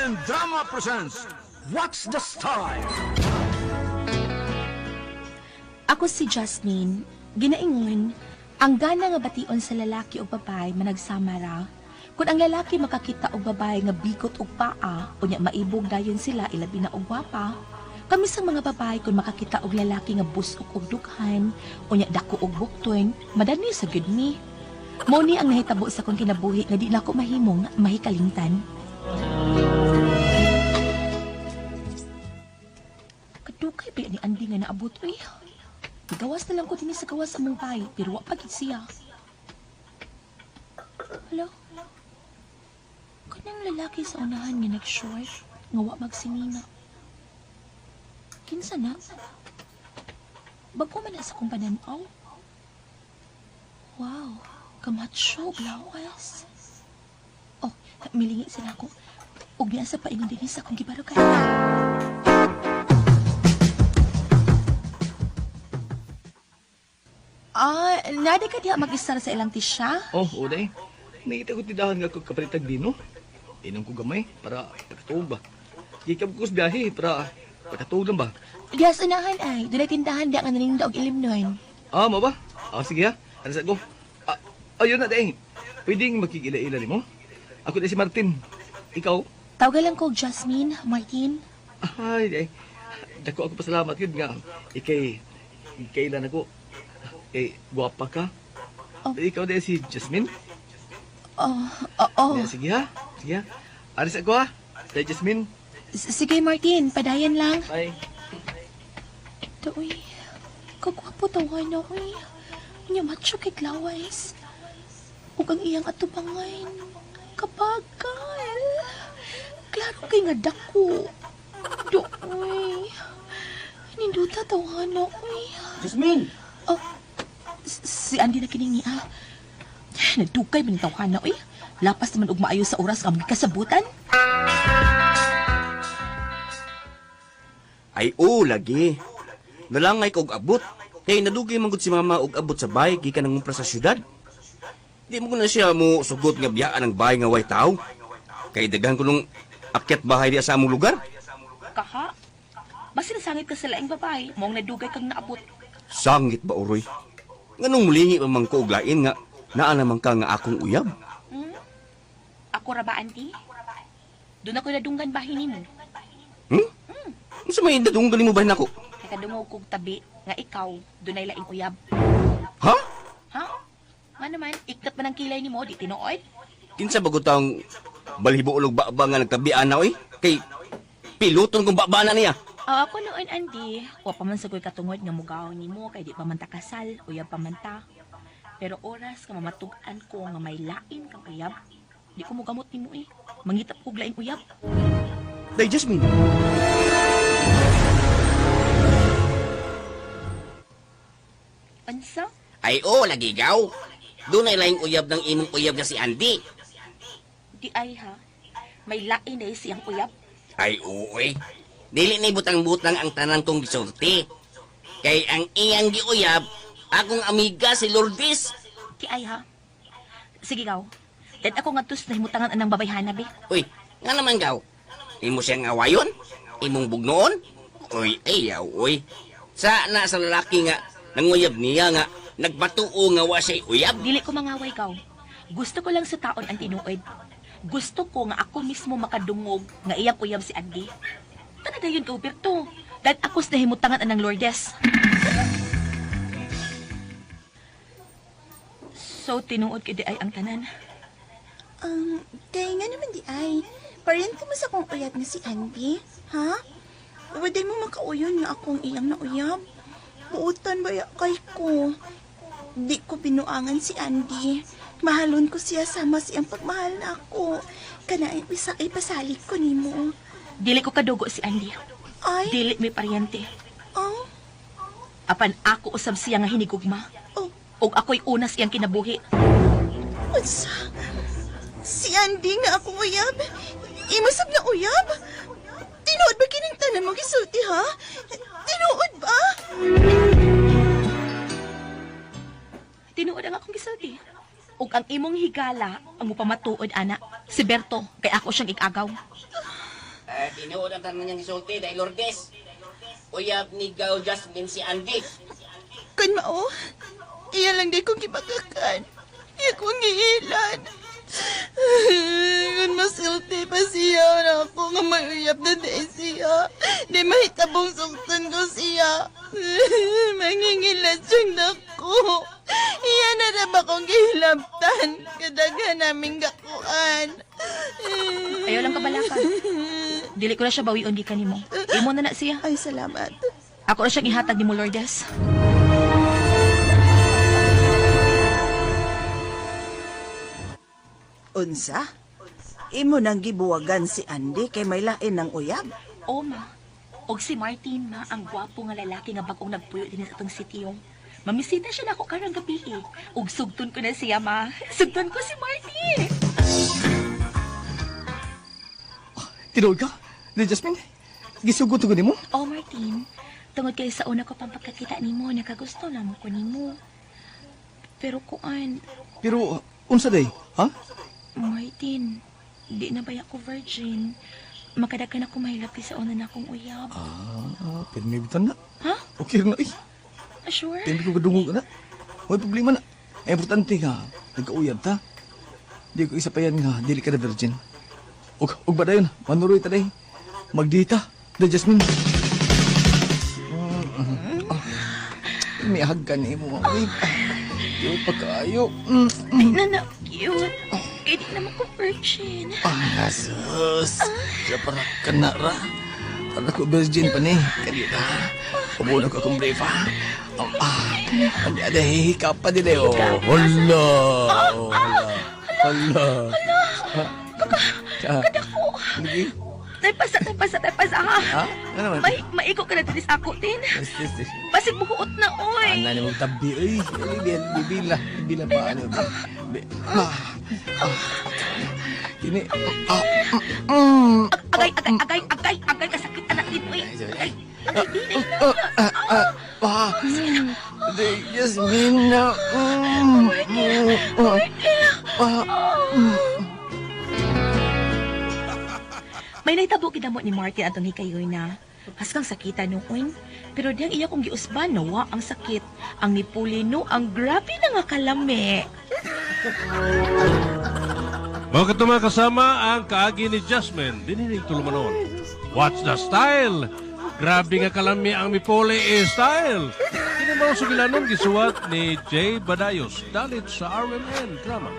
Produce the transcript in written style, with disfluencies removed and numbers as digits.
Philippine Drama presents What's the Style? Ako si Jasmine. Ginaingon, ang gana nga bation sa lalaki o babae managsama ra. Kung ang lalaki makakita og babae nga bigot og paa, unya maibog dayon sila ilabi na og gwapa. Kami sa mga babae kung makakita og lalaki nga busok og dughan, unya dako og bukton, madani sa gud mi. Mao ni ang nahitabo sa kong kinabuhi nga di na ako mahimong mahikalimtan. Kadugay ba ni Andy nga naabot oy? Gawas na lang ko din sa gawas sa mong bahay, pero wa pa gid siya. Hello? Kanang lalaki sa unahan nga nag-short, nga wa magsinina. Kinsa na? Bago man na sa kong pananaw. Wow, kamatsyo, blawas. Oh, milingi sila ko. Ug niya sa paingon din sa akong gibarugan. Nadi ka diha mag-isar sa ilang tisya? Oh, uday. Nakita ko tidahan nga ko kapalitag dino. Inom ko gamay para pagkatuog ba. Gikab ko sa biyahe para pagkatuog lang ba. Diha sa unahan ay, doon ay tindahan diha nga naninda og ilim nun. Ah, mo ba? Ah, sige ha. Ano sa ko? Ayun na, day. Pwedeng makikila-ila mo? Ako na si Martin. Ikaw? Tawagan lang ko Jasmine, Martin. Ay, day. Dako ako pasalamat yun nga. Ikailan ako. Guwapa ka. Oh. Ikaw din si Jasmine? Oo. Sige ha. Sige ha. Aris ako ha. Day Jasmine. Sige Martin, padayan lang. Bye. Ito uy, kagwapo tawa na uy. Nya macho kay Glawais. Ug ang iyang atubangan. Kabagal. Klaro kay nga dako. Uy. Ninduta tawa na uy. Jasmine! Oh, si Andy na kining niya. Nagdukay man yung tawhana, uy. Lapas naman og maayo sa oras kang kasabutan. Ay, lagi. Nalangay ko og abot. Kaya nadugay man gud si mama og abot sa bahay gikan nangumpra sa syudad. Di mo ko na siya mo sugot nga biyaan ang bahay nga way tao. Kay daghan ko nung akyat bahay diya sa among lugar. Kaha? Basta nasangit ka sa laing babae, mong nadugay kang naabot. Sangit ba, Uroy? Nganong mulingi pa man ko og lain nga naa naman ka nga akong uyab? Ako ra ba, Auntie? Doon ako nadunggan bahin ni mo. Sa may dadunggan mo bahin ako? Kaya kadungog kong tabi nga ikaw, doon ay laing uyab. Ha? Ha? Nga naman, iktat man ang kilay ni mo, di tinuod? Kinsa ba gutang balhibo ulog baba nga nagtabian na, oy? Kay piloton kong baba na niya. Ako noon, Andy, wa pa man sagoy katungod nga mugaw ni mo, kay di pa man ta kasal, uyab pa man ta. Pero oras ka mamatugan ko nga may lain kang uyab, di ko mugamot ni mo eh. Mangitap ko laing uyab. Day, Jasmine. Ansa? Ay, lagi gaw. Doon ay laing uyab ng imong uyab nga si Andy. Di ay ha. May lain na siyang uyab. Ay, uy. Dili na butang-butang ang tanan kong gisulti. Kay ang iyang giuyab, akong amiga si Lourdes. Di ay ha. Sige gaw. Dahil ako nga tus na himutangan anang babayhana be. Uy, nga naman gaw. Imo siyang awayon? Imong bugnoon? Uy, ayaw, uy. Sa lalaki nga, nanguyab niya nga, nagbatuo nga wa siya'y uyab. Dili ko mangaway gaw. Gusto ko lang sa taon ang tinuod. Gusto ko nga ako mismo makadungog nga iyang uyab si Andy. Tana dayon ka, Uberto. Dahil ako sa nahimutangan anang Lourdes. So, tinuod ka di ay ang tanan. Kaya nga naman di ay. Parent ko mo sa kong uyab na si Andy, ha? Waday mo makauyon nga akong iyang na uyab. Buutan ba ya kay ko? Di ko binuangan si Andy. Mahalon ko siya sama siyang pagmahal na ako. Kanain bisa ay pasalig ko ni mo. Dili ko kadugo si Andy. Ay? Dili may paryente. Oh? Apan ako usab siya nga hinigugma. Oh? Og ako'y una siyang kinabuhi. Unsa? Si Andy nga akong uyab? Imusab na uyab? Tinuod ba kining tanan mo gisulti, ha? Tinuod ba? Tinuod ang akong gisulti. Ug ang imong higala ang mupamatuod ana si Berto kay ako siyang igagaw. Tinuod ang tanan niyang isulti dahil Lourdes. Uyab ni Gaw Jasmine si Andy. Kan mao, iya lang di kong kipagakan. Iya kong giilan. Kung masilti pa siya na ako nga may uyab na di siya. Di mahitabong suktan ko siya. Mangingilas siyang dako. Iya na na ba kong gihilaptan? Kadaghan naming gakuan. Ayaw lang kabalakan. Dili ko na siya bawion di kanimo. Imo na na siya. Ay, salamat. Ako na siyang ihatag ni mo, Lourdes. Unsa? Imo nang gibuwagan si Andy kay may lain ng uyab. O, ma. Og si Martin, ma, ang gwapo nga lalaki nga bagong nagpuyo din sa atong sityo. Mamisita siya na ako karang gabi eh. Ug sugton ko na siya, ma. Sugton ko si Martin. Tinuod ka? Di Jasmine? Gisugot ko nimo? O, Martin. Tungod kayo sa una ko pang pagkakita nimo, nakagusto na mo ko nimo. Pero kuan, Pero, unsa day? Ha? Martin, di na ba ako virgin? Makadagan ako mahilapi sa una na akong uyab. Pero may bitan na. Ha? Okay na eh. Sure? Pero ko kadungog na. May problema na. Ay, importante nga, nagkauyab ta. Di ko isa pa yan nga, dili ka na virgin. Og ba dayon, manuroy ta day. Magdita, da Jasmine. May hagkan ni mo. Ay, di pa kayo. Ay, nanak, cute. Eh, di naman ko virgin. Sus. Sa para ka na ra. Para ko virgin pa ni. Kanina. Pabuna ko akong brief ha. Hindi ada hihika pa din eh. Hala. Hala. Kada ko. Lagi. Taypasa, ha? Ha? Ano naman? Maiko ka na din sa ako, tin. Yes. Pasig bukuot na, oy. Ana ni mong tabi. Ay, bibila pa. Ano? Kini. Agay, kasakit anak din, oy. Ay, Di Jasmine na. May naitabo kidamo ni Martin atong hikayoy na. Haskang sakitan noon. Pero diyang iya kong giusban, nawa ang sakit. Ang nipuli no, ang grabe na nga kalami. Mga katuma kasama ang kaagi ni Jasmine, dininig tulumanon. What's the style? Grabe nga kalami ang mipole style. Kinimaw sugilanon gisuwat ni Jay Badayos, dalit sa RMN Drama.